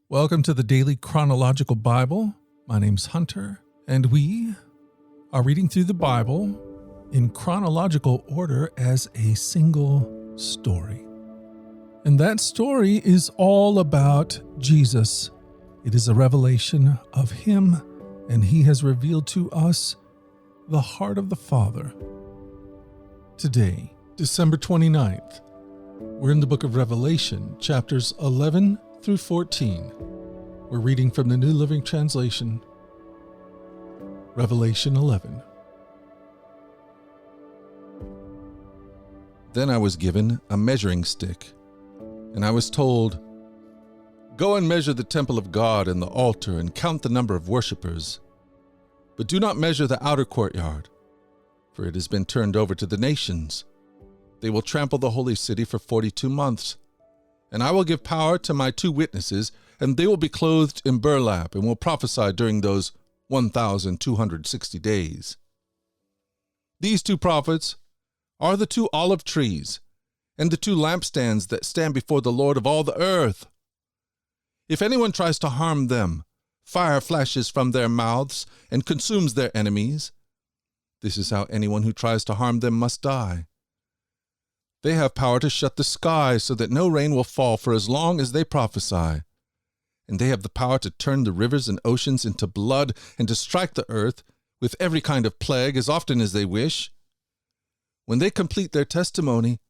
Welcome to the Daily Chronological Bible. My name's Hunter, and we are reading through the Bible in chronological order as a single story. And that story is all about Jesus. It is a revelation of Him, and He has revealed to us the heart of the Father. Today, December 29th, we're in the book of Revelation, chapters 11 through 14. We're reading from the New Living Translation. Revelation 11. Then I was given a measuring stick, and I was told, "Go and measure the temple of God and the altar and count the number of worshippers. But do not measure the outer courtyard, for it has been turned over to the nations. They will trample the holy city for 42 months. And I will give power to my 2 witnesses, and they will be clothed in burlap and will prophesy during those 1,260 days. These 2 prophets are the 2 olive trees and the 2 lampstands that stand before the Lord of all the earth. If anyone tries to harm them, fire flashes from their mouths and consumes their enemies. This is how anyone who tries to harm them must die. They have power to shut the sky so that no rain will fall for as long as they prophesy. And they have the power to turn the rivers and oceans into blood and to strike the earth with every kind of plague as often as they wish. When they complete their testimony,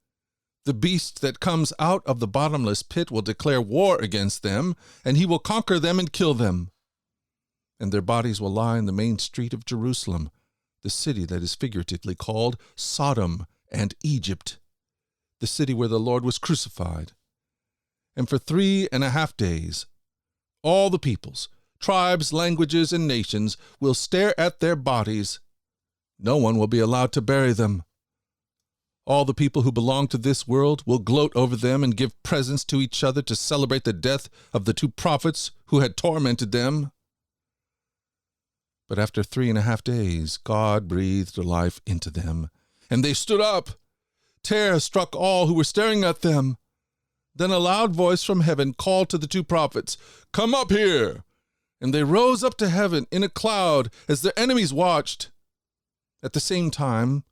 the beast that comes out of the bottomless pit will declare war against them, and he will conquer them and kill them. And their bodies will lie in the main street of Jerusalem, the city that is figuratively called Sodom and Egypt, the city where the Lord was crucified. And for 3.5 days, all the peoples, tribes, languages, and nations will stare at their bodies. No one will be allowed to bury them. All the people who belong to this world will gloat over them and give presents to each other to celebrate the death of the 2 prophets who had tormented them. But after 3.5 days, God breathed life into them, and they stood up. Terror struck all who were staring at them. Then a loud voice from heaven called to the 2 prophets, "Come up here!" And they rose up to heaven in a cloud as their enemies watched. At the same time,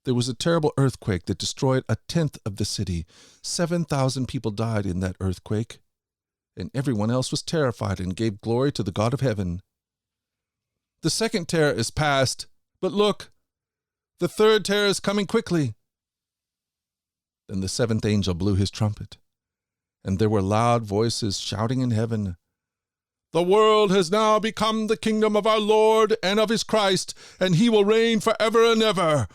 there was a terrible earthquake that destroyed 1/10 of the city. 7,000 people died in that earthquake, and everyone else was terrified and gave glory to the God of heaven. The 2nd terror is past, but look, the 3rd terror is coming quickly. Then the 7th angel blew his trumpet, and there were loud voices shouting in heaven, "The world has now become the kingdom of our Lord and of his Christ, and he will reign forever and ever."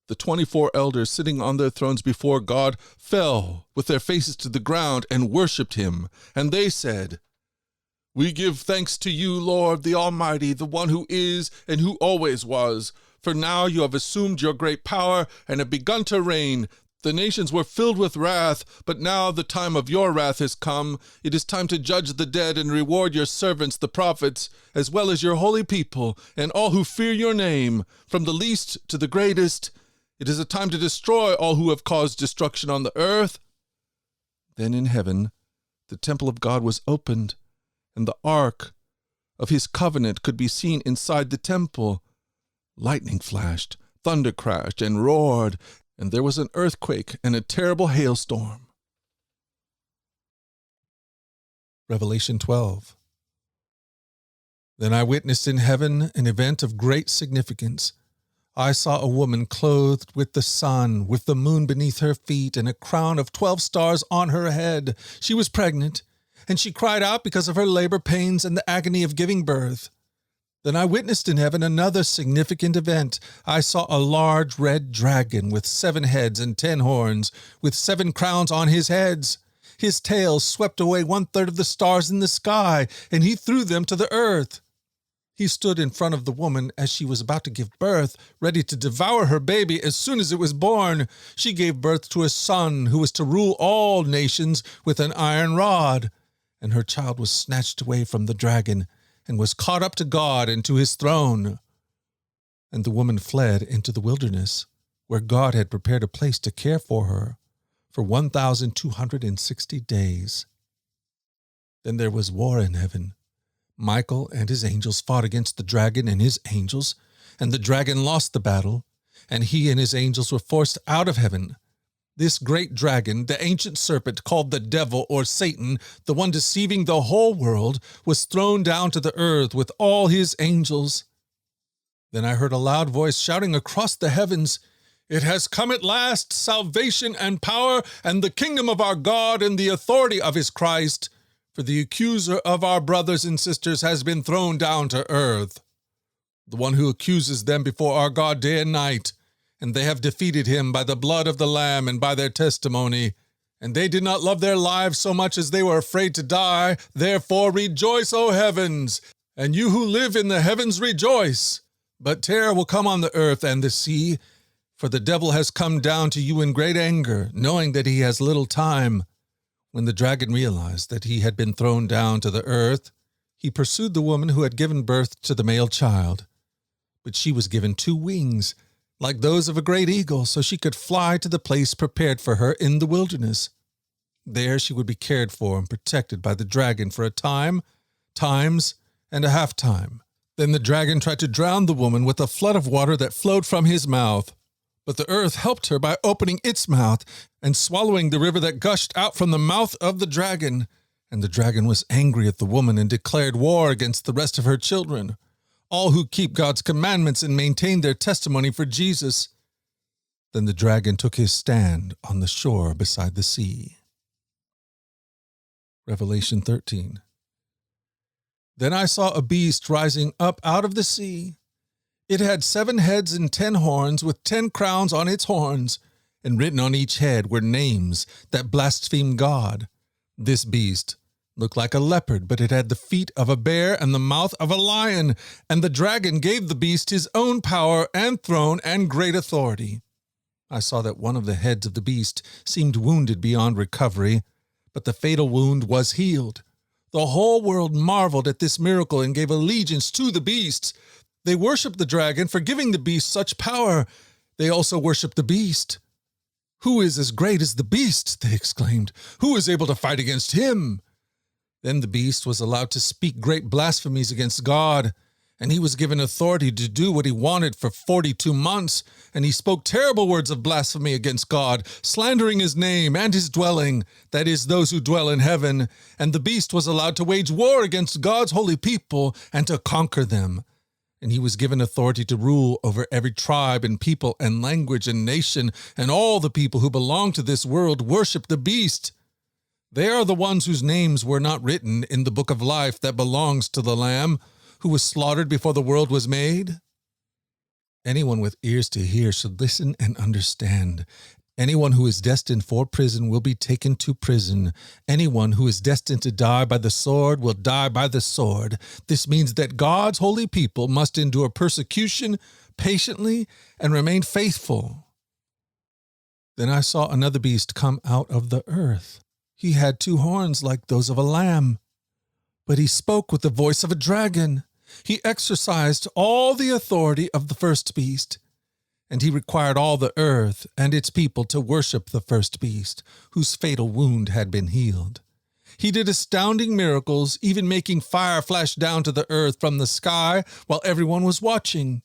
The 24 elders sitting on their thrones before God fell with their faces to the ground and worshipped him. And they said, "We give thanks to you, Lord, the Almighty, the one who is and who always was. For now you have assumed your great power and have begun to reign. The nations were filled with wrath, but now the time of your wrath has come. It is time to judge the dead and reward your servants, the prophets, as well as your holy people and all who fear your name, from the least to the greatest. It is a time to destroy all who have caused destruction on the earth." Then in heaven, the temple of God was opened, and the ark of his covenant could be seen inside the temple. Lightning flashed, thunder crashed, and roared, and there was an earthquake and a terrible hailstorm. Revelation 12. Then I witnessed in heaven an event of great significance. I saw a woman clothed with the sun, with the moon beneath her feet, and a crown of 12 stars on her head. She was pregnant, and she cried out because of her labor pains and the agony of giving birth. Then I witnessed in heaven another significant event. I saw a large red dragon with 7 heads and 10 horns, with 7 crowns on his heads. His tail swept away 1/3 of the stars in the sky, and he threw them to the earth. He stood in front of the woman as she was about to give birth, ready to devour her baby as soon as it was born. She gave birth to a son who was to rule all nations with an iron rod. And her child was snatched away from the dragon and was caught up to God and to his throne. And the woman fled into the wilderness, where God had prepared a place to care for her for 1,260 days. Then there was war in heaven. Michael and his angels fought against the dragon and his angels, and the dragon lost the battle, and he and his angels were forced out of heaven. This great dragon, the ancient serpent called the devil or Satan, the one deceiving the whole world, was thrown down to the earth with all his angels. Then I heard a loud voice shouting across the heavens, "It has come at last, salvation and power and the kingdom of our God and the authority of his Christ, for the accuser of our brothers and sisters has been thrown down to earth, the one who accuses them before our God day and night. And they have defeated him by the blood of the Lamb and by their testimony. And they did not love their lives so much as they were afraid to die. Therefore rejoice, O heavens, and you who live in the heavens rejoice. But terror will come on the earth and the sea, for the devil has come down to you in great anger, knowing that he has little time." When the dragon realized that he had been thrown down to the earth, he pursued the woman who had given birth to the male child. But she was given 2 wings, like those of a great eagle, so she could fly to the place prepared for her in the wilderness. There she would be cared for and protected by the dragon for a time, times, and a half time. Then the dragon tried to drown the woman with a flood of water that flowed from his mouth. But the earth helped her by opening its mouth and swallowing the river that gushed out from the mouth of the dragon. And the dragon was angry at the woman and declared war against the rest of her children, all who keep God's commandments and maintain their testimony for Jesus. Then the dragon took his stand on the shore beside the sea. Revelation 13. Then I saw a beast rising up out of the sea. It had 7 heads and 10 horns, with 10 crowns on its horns, and written on each head were names that blasphemed God. This beast looked like a leopard, but it had the feet of a bear and the mouth of a lion, and the dragon gave the beast his own power and throne and great authority. I saw that one of the heads of the beast seemed wounded beyond recovery, but the fatal wound was healed. The whole world marveled at this miracle and gave allegiance to the beast. They worshipped the dragon for giving the beast such power. They also worshipped the beast. "Who is as great as the beast?" they exclaimed. "Who is able to fight against him?" Then the beast was allowed to speak great blasphemies against God, and he was given authority to do what he wanted for 42 months, and he spoke terrible words of blasphemy against God, slandering his name and his dwelling, that is, those who dwell in heaven. And the beast was allowed to wage war against God's holy people and to conquer them. And he was given authority to rule over every tribe and people and language and nation, and all the people who belong to this world worship the beast. They are the ones whose names were not written in the book of life that belongs to the Lamb, who was slaughtered before the world was made. Anyone with ears to hear should listen and understand. Anyone who is destined for prison will be taken to prison. Anyone who is destined to die by the sword will die by the sword. This means that God's holy people must endure persecution patiently and remain faithful. Then I saw another beast come out of the earth. He had 2 horns like those of a lamb, but he spoke with the voice of a dragon. He exercised all the authority of the first beast, and he required all the earth and its people to worship the first beast, whose fatal wound had been healed. He did astounding miracles, even making fire flash down to the earth from the sky while everyone was watching.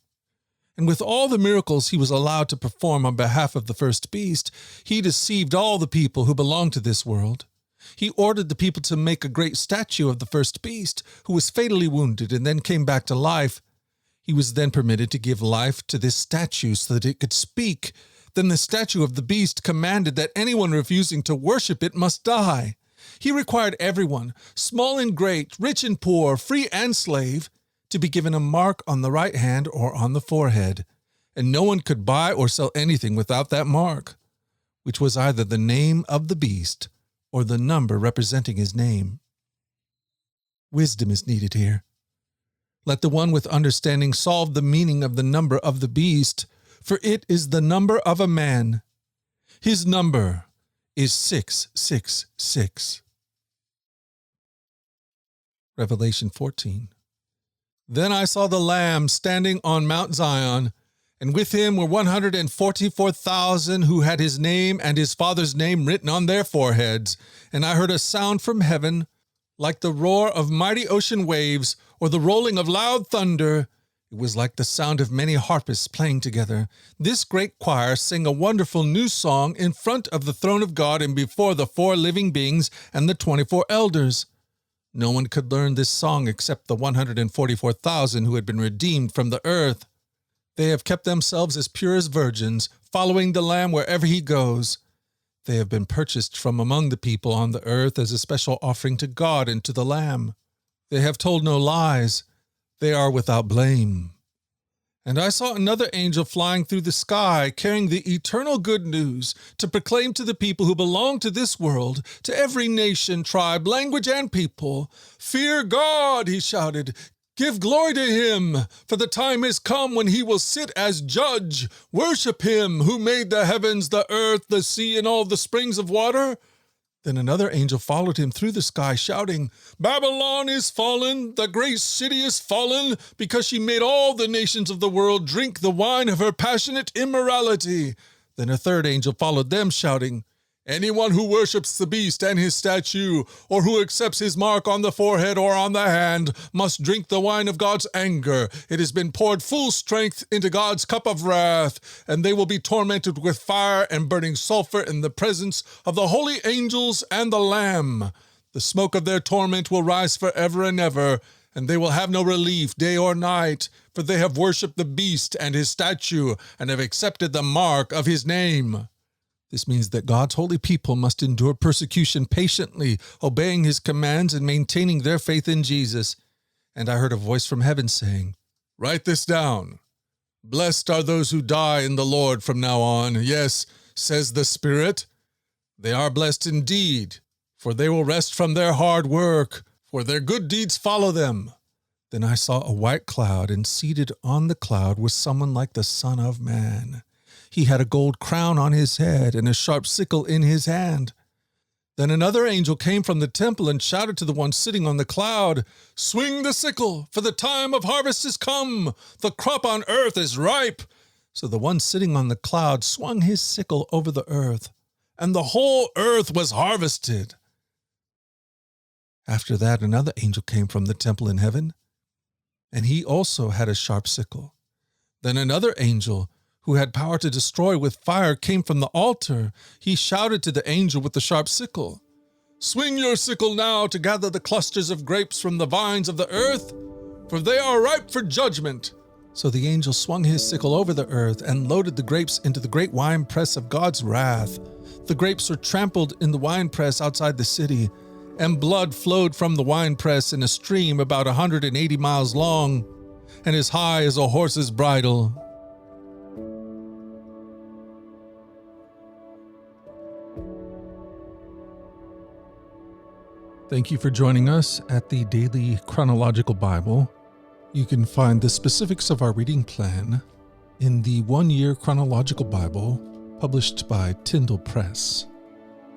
And with all the miracles he was allowed to perform on behalf of the first beast, he deceived all the people who belong to this world. He ordered the people to make a great statue of the first beast, who was fatally wounded and then came back to life. He was then permitted to give life to this statue so that it could speak. Then the statue of the beast commanded that anyone refusing to worship it must die. He required everyone, small and great, rich and poor, free and slave, to be given a mark on the right hand or on the forehead, and no one could buy or sell anything without that mark, which was either the name of the beast or the number representing his name. Wisdom is needed here. Let the one with understanding solve the meaning of the number of the beast, for it is the number of a man. His number is 666. Revelation 14. Then I saw the Lamb standing on Mount Zion, and with him were 144,000 who had his name and his Father's name written on their foreheads. And I heard a sound from heaven like the roar of mighty ocean waves or the rolling of loud thunder. It was like the sound of many harpists playing together. This great choir sang a wonderful new song in front of the throne of God and before the 4 living beings and the 24 elders. No one could learn this song except the 144,000 who had been redeemed from the earth. They have kept themselves as pure as virgins, following the Lamb wherever he goes. They have been purchased from among the people on the earth as a special offering to God and to the Lamb. They have told no lies. They are without blame. And I saw another angel flying through the sky, carrying the eternal good news to proclaim to the people who belong to this world, to every nation, tribe, language, and people. Fear God, he shouted. Give glory to him, for the time has come when he will sit as judge. Worship him who made the heavens, the earth, the sea, and all the springs of water. Then another angel followed him through the sky, shouting, Babylon is fallen, the great city is fallen, because she made all the nations of the world drink the wine of her passionate immorality. Then a third angel followed them, shouting, Anyone who worships the beast and his statue, or who accepts his mark on the forehead or on the hand, must drink the wine of God's anger. It has been poured full strength into God's cup of wrath, and they will be tormented with fire and burning sulfur in the presence of the holy angels and the Lamb. The smoke of their torment will rise forever and ever, and they will have no relief day or night, for they have worshipped the beast and his statue, and have accepted the mark of his name. This means that God's holy people must endure persecution patiently, obeying his commands and maintaining their faith in Jesus. And I heard a voice from heaven saying, Write this down. Blessed are those who die in the Lord from now on. Yes, says the Spirit. They are blessed indeed, for they will rest from their hard work, for their good deeds follow them. Then I saw a white cloud, and seated on the cloud was someone like the Son of Man. He had a gold crown on his head and a sharp sickle in his hand. Then another angel came from the temple and shouted to the one sitting on the cloud, Swing the sickle, for the time of harvest is come. The crop on earth is ripe. So the one sitting on the cloud swung his sickle over the earth, and the whole earth was harvested. After that, another angel came from the temple in heaven, and he also had a sharp sickle. Then another angel, who had power to destroy with fire, came from the altar. He shouted to the angel with the sharp sickle, Swing your sickle now to gather the clusters of grapes from the vines of the earth, for they are ripe for judgment. So the angel swung his sickle over the earth and loaded the grapes into the great winepress of God's wrath. The grapes were trampled in the winepress outside the city, and blood flowed from the winepress in a stream about 180 miles long, and as high as a horse's bridle. Thank you for joining us at the Daily Chronological Bible. You can find the specifics of our reading plan in the 1-year Chronological Bible published by Tyndall Press.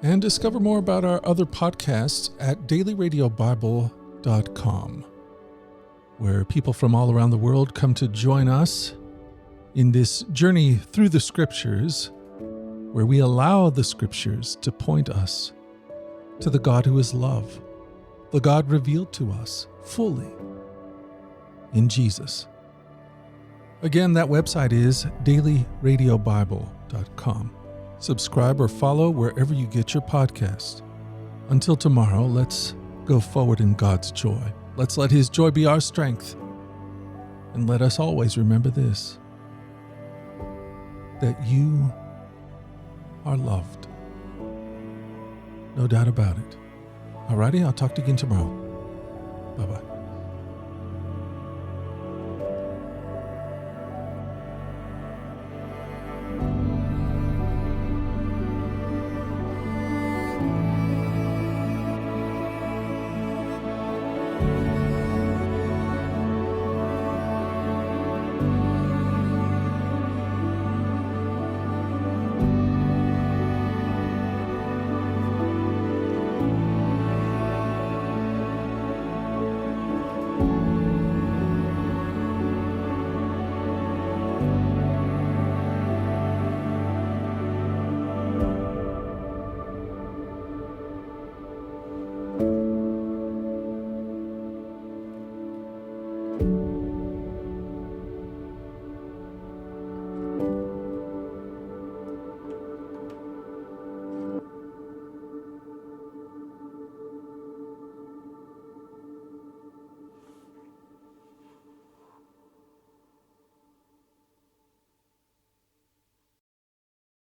And discover more about our other podcasts at dailyradiobible.com, where people from all around the world come to join us in this journey through the Scriptures, where we allow the Scriptures to point us to the God who is love, the God revealed to us fully in Jesus. Again, that website is dailyradiobible.com. Subscribe or follow wherever you get your podcasts. Until tomorrow, let's go forward in God's joy. Let's let his joy be our strength. And let us always remember this, that you are loved. No doubt about it. Alrighty, I'll talk to you again tomorrow. Bye-bye.